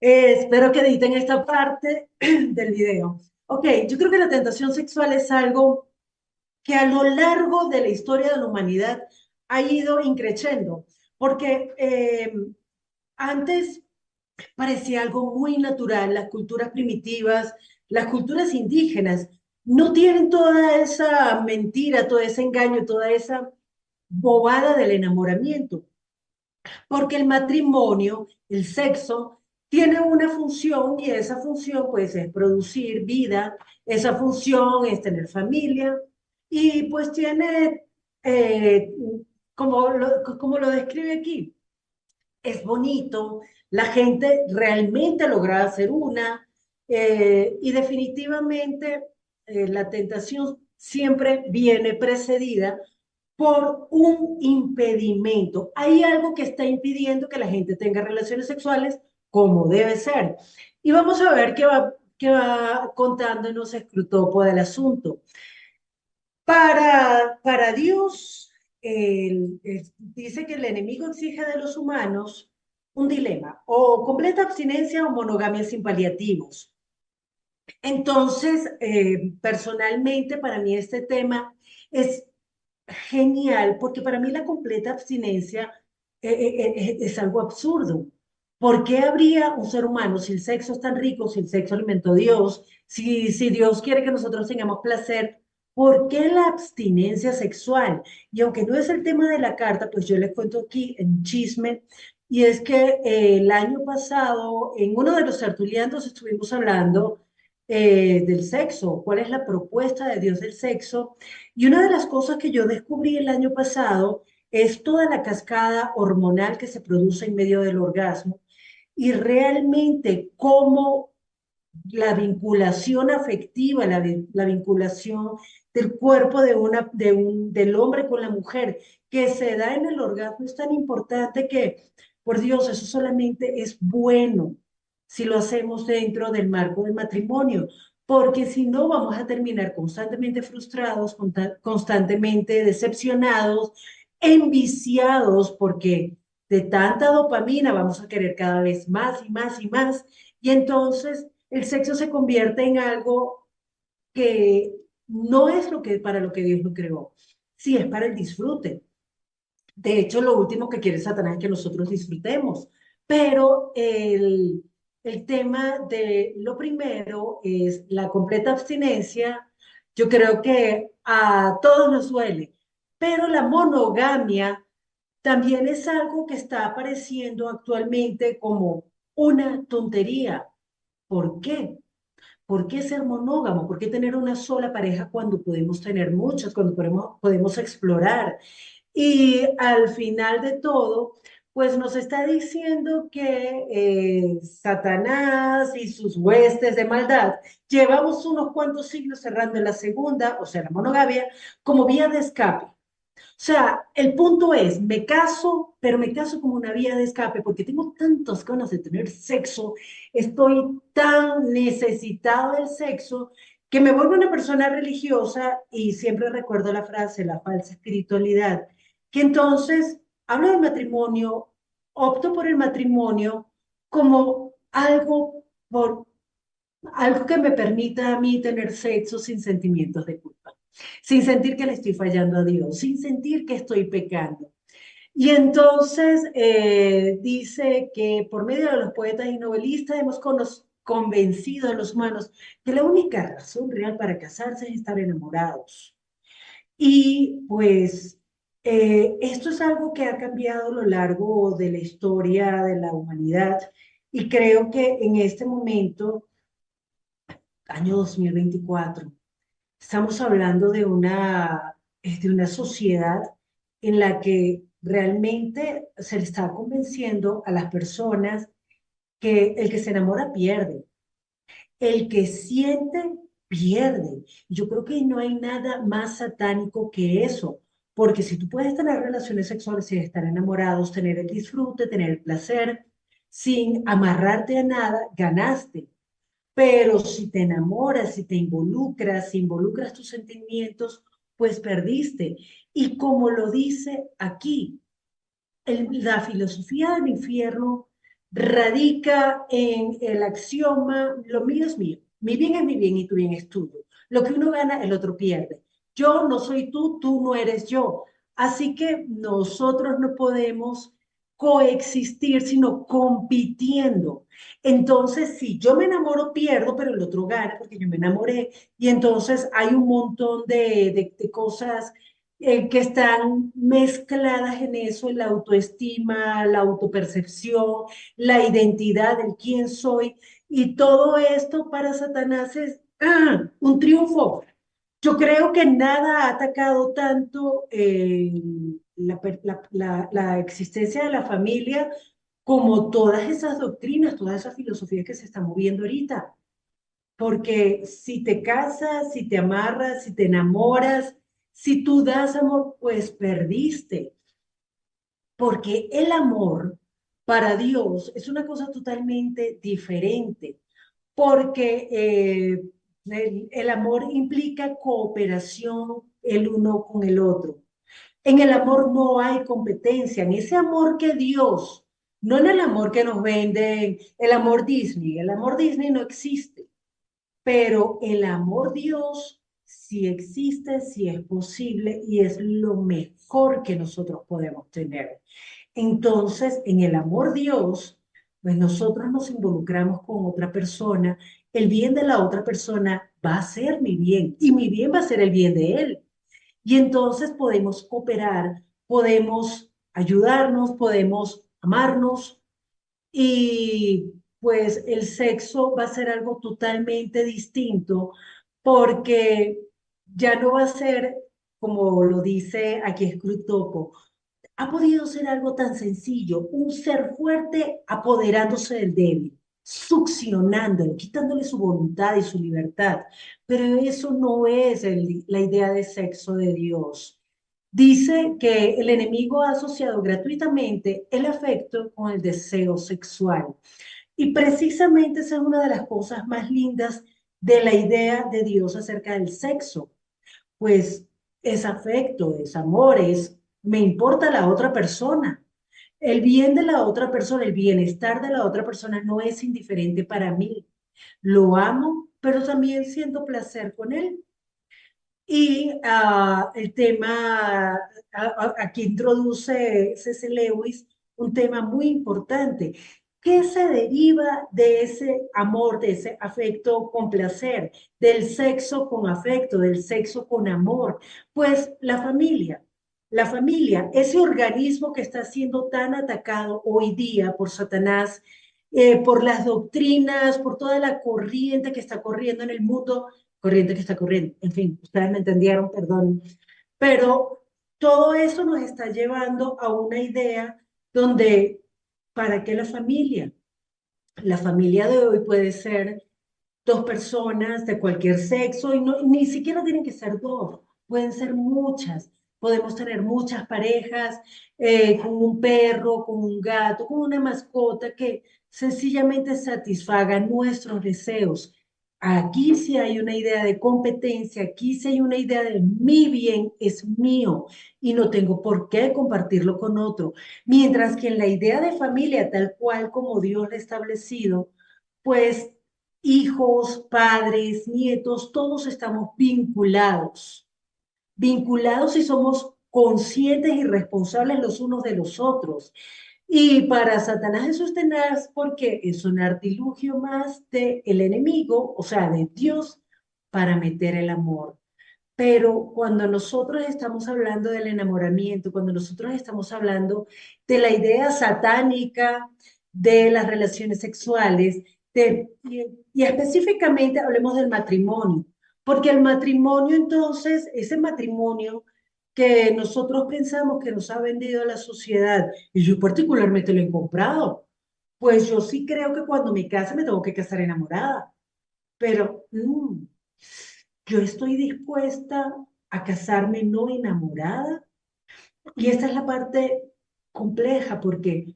Espero que editen esta parte del video. Ok, yo creo que la tentación sexual es algo que a lo largo de la historia de la humanidad ha ido increciendo, porque antes parecía algo muy natural, las culturas primitivas, las culturas indígenas, no tienen toda esa mentira, todo ese engaño, toda esa bobada del enamoramiento porque el matrimonio, el sexo, tiene una función y esa función pues es producir vida, esa función es tener familia y pues tiene, eh, como lo describe aquí, es bonito, la gente realmente logra hacer una y definitivamente la tentación siempre viene precedida por un impedimento. Hay algo que está impidiendo que la gente tenga relaciones sexuales como debe ser. Y vamos a ver qué va contándonos Escrutopo del asunto. Para Dios, dice que el enemigo exige de los humanos un dilema, o completa abstinencia o monogamia sin paliativos. Entonces, personalmente, para mí este tema es genial, porque para mí la completa abstinencia es algo absurdo. ¿Por qué habría un ser humano si el sexo es tan rico, si el sexo alimentó a Dios, si Dios quiere que nosotros tengamos placer? ¿Por qué la abstinencia sexual? Y aunque no es el tema de la carta, pues yo les cuento aquí en chisme, y es que el año pasado, en uno de los tertulianos estuvimos hablando del sexo, cuál es la propuesta de Dios del sexo. Y una de las cosas que yo descubrí el año pasado es toda la cascada hormonal que se produce en medio del orgasmo y realmente cómo la vinculación afectiva, la vinculación del cuerpo del hombre con la mujer que se da en el orgasmo es tan importante que, por Dios, eso solamente es bueno si lo hacemos dentro del marco del matrimonio, porque si no vamos a terminar constantemente frustrados, constantemente decepcionados, enviciados, porque de tanta dopamina vamos a querer cada vez más y más y más, y entonces el sexo se convierte en algo que no es para lo que Dios lo creó, sí es para el disfrute. De hecho, lo último que quiere Satanás es que nosotros disfrutemos, pero el tema de lo primero es la completa abstinencia. Yo creo que a todos nos duele, pero la monogamia también es algo que está apareciendo actualmente como una tontería. ¿Por qué? ¿Por qué ser monógamo? ¿Por qué tener una sola pareja cuando podemos tener muchas, cuando podemos explorar? Y al final de todo, pues nos está diciendo que Satanás y sus huestes de maldad llevamos unos cuantos siglos cerrando en la segunda, o sea, la monogamia, como vía de escape. O sea, el punto es, me caso, pero me caso como una vía de escape porque tengo tantas ganas de tener sexo, estoy tan necesitada del sexo que me vuelvo una persona religiosa y siempre recuerdo la frase, la falsa espiritualidad, que entonces hablo del matrimonio, opto por el matrimonio como algo que me permita a mí tener sexo sin sentimientos de culpa, sin sentir que le estoy fallando a Dios, sin sentir que estoy pecando. Y entonces dice que por medio de los poetas y novelistas hemos convencido a los humanos que la única razón real para casarse es estar enamorados. Y pues esto es algo que ha cambiado a lo largo de la historia de la humanidad y creo que en este momento año 2024. Estamos hablando de una sociedad en la que realmente se le está convenciendo a las personas que el que se enamora pierde, el que siente pierde. Yo creo que no hay nada más satánico que eso, porque si tú puedes tener relaciones sexuales sin estar enamorados, tener el disfrute, tener el placer, sin amarrarte a nada, ganaste. Pero si te enamoras, si te involucras, si involucras tus sentimientos, pues perdiste. Y como lo dice aquí, la filosofía del infierno radica en el axioma, lo mío es mío, mi bien es mi bien y tu bien es tuyo. Lo que uno gana, el otro pierde. Yo no soy tú, tú no eres yo. Así que nosotros no podemos coexistir, sino compitiendo. Entonces, si yo me enamoro, pierdo, pero el otro gana porque yo me enamoré. Y entonces hay un montón de cosas que están mezcladas en eso, la autoestima, la autopercepción, la identidad del quién soy, y todo esto para Satanás es un triunfo. Yo creo que nada ha atacado tanto la existencia de la familia como todas esas doctrinas, todas esas filosofías que se están moviendo ahorita. Porque si te casas, si te amarras, si te enamoras, si tú das amor, pues perdiste. Porque el amor para Dios es una cosa totalmente diferente. Porque el amor implica cooperación el uno con el otro. En el amor no hay competencia, en ese amor que Dios, no en el amor que nos venden, el amor Disney no existe. Pero el amor Dios sí existe, sí es posible y es lo mejor que nosotros podemos tener. Entonces, en el amor Dios, pues nosotros nos involucramos con otra persona, el bien de la otra persona va a ser mi bien y mi bien va a ser el bien de él. Y entonces podemos cooperar, podemos ayudarnos, podemos amarnos y pues el sexo va a ser algo totalmente distinto porque ya no va a ser, como lo dice aquí Scrutoko, ha podido ser algo tan sencillo, un ser fuerte apoderándose del débil, succionándolo, quitándole su voluntad y su libertad. Pero eso no es la idea de sexo de Dios. Dice que el enemigo ha asociado gratuitamente el afecto con el deseo sexual. Y precisamente esa es una de las cosas más lindas de la idea de Dios acerca del sexo, pues es afecto, es amor, me importa la otra persona. El bien de la otra persona, el bienestar de la otra persona no es indiferente para mí. Lo amo, pero también siento placer con él. Y el tema, aquí introduce C.S. Lewis un tema muy importante. ¿Qué se deriva de ese amor, de ese afecto con placer, del sexo con afecto, del sexo con amor? Pues la familia, ese organismo que está siendo tan atacado hoy día por Satanás, por las doctrinas, por toda la corriente que está corriendo en el mundo, corriente que está corriendo. En fin, ustedes me entendieron, perdón. Pero todo eso nos está llevando a una idea donde, ¿para qué la familia? La familia de hoy puede ser dos personas de cualquier sexo y no, ni siquiera tienen que ser dos, pueden ser muchas. Podemos tener muchas parejas con un perro, con un gato, con una mascota que sencillamente satisfaga nuestros deseos. Aquí sí hay una idea de competencia, aquí sí hay una idea de mi bien es mío y no tengo por qué compartirlo con otro. Mientras que en la idea de familia, tal cual como Dios la ha establecido, pues hijos, padres, nietos, todos estamos vinculados y somos conscientes y responsables los unos de los otros. Y para Satanás eso es tenaz porque es un artilugio más del enemigo, o sea, de Dios, para meter el amor. Pero cuando nosotros estamos hablando del enamoramiento, cuando nosotros estamos hablando de la idea satánica de las relaciones sexuales, y específicamente hablemos del matrimonio, porque el matrimonio entonces, ese matrimonio que nosotros pensamos que nos ha vendido la sociedad, y yo particularmente lo he comprado, pues yo sí creo que cuando me case me tengo que casar enamorada, pero yo estoy dispuesta a casarme no enamorada. Y esta es la parte compleja, porque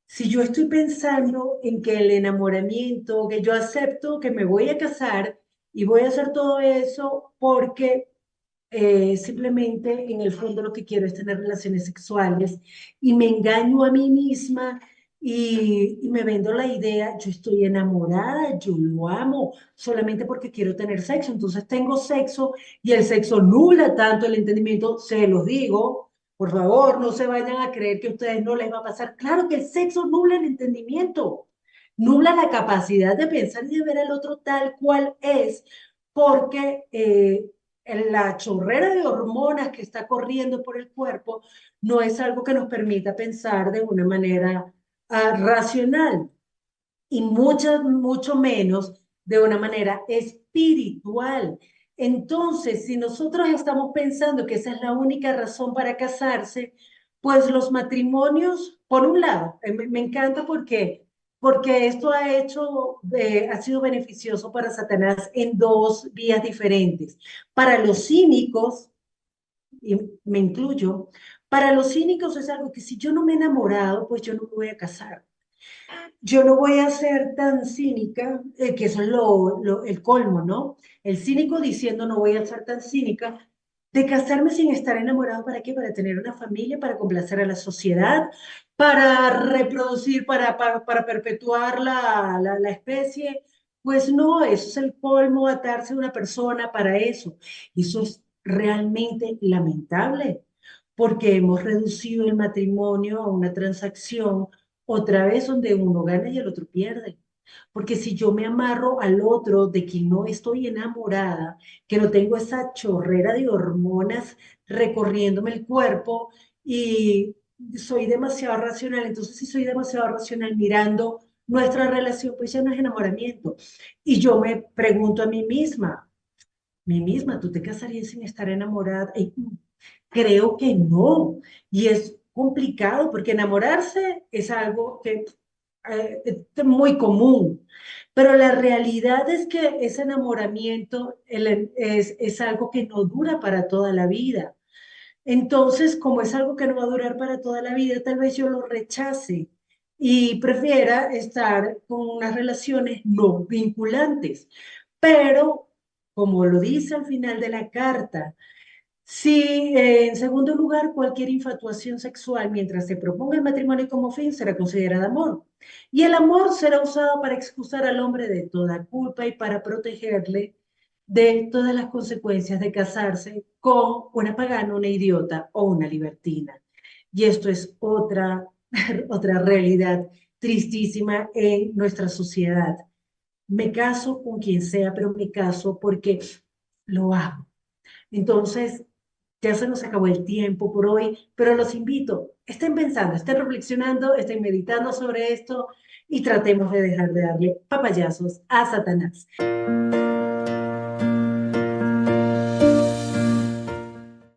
si yo estoy pensando en que el enamoramiento, que yo acepto que me voy a casar y voy a hacer todo eso porque simplemente en el fondo lo que quiero es tener relaciones sexuales y me engaño a mí misma y me vendo la idea, yo estoy enamorada, yo lo amo solamente porque quiero tener sexo, entonces tengo sexo y el sexo nula tanto el entendimiento, se los digo, por favor, no se vayan a creer que a ustedes no les va a pasar. Claro que el sexo nubla el entendimiento, nubla la capacidad de pensar y de ver al otro tal cual es, porque la chorrera de hormonas que está corriendo por el cuerpo no es algo que nos permita pensar de una manera racional y mucho menos de una manera espiritual. Entonces, si nosotros estamos pensando que esa es la única razón para casarse, pues los matrimonios, por un lado, me encanta porque esto ha sido beneficioso para Satanás en dos vías diferentes. Para los cínicos, y me incluyo, para los cínicos es algo que si yo no me he enamorado, pues yo no me voy a casar. Yo no voy a ser tan cínica, que eso es el colmo, ¿no? El cínico diciendo no voy a ser tan cínica de casarme sin estar enamorado. ¿Para qué? Para tener una familia, para complacer a la sociedad, para reproducir, para perpetuar la especie. Pues no, eso es el colmo, atarse a una persona para eso. Eso es realmente lamentable, porque hemos reducido el matrimonio a una transacción otra vez donde uno gana y el otro pierde. Porque si yo me amarro al otro de quien no estoy enamorada, que no tengo esa chorrera de hormonas recorriéndome el cuerpo y soy demasiado racional, entonces si soy demasiado racional mirando nuestra relación pues ya no es enamoramiento. Y yo me pregunto a mí misma, ¿tú te casarías sin estar enamorada? Y creo que no. Y es complicado porque enamorarse es algo que es muy común. Pero la realidad es que ese enamoramiento es algo que no dura para toda la vida. Entonces, como es algo que no va a durar para toda la vida, tal vez yo lo rechace y prefiera estar con unas relaciones no vinculantes. Pero, como lo dice al final de la carta, si en segundo lugar, cualquier infatuación sexual mientras se proponga el matrimonio como fin será considerada amor. Y el amor será usado para excusar al hombre de toda culpa y para protegerle de todas las consecuencias de casarse con una pagana, una idiota o una libertina. Y esto es otra realidad tristísima en nuestra sociedad. Me caso con quien sea, pero me caso porque lo amo. Entonces, ya se nos acabó el tiempo por hoy, pero los invito, estén pensando, estén reflexionando, estén meditando sobre esto y tratemos de dejar de darle papayazos a Satanás.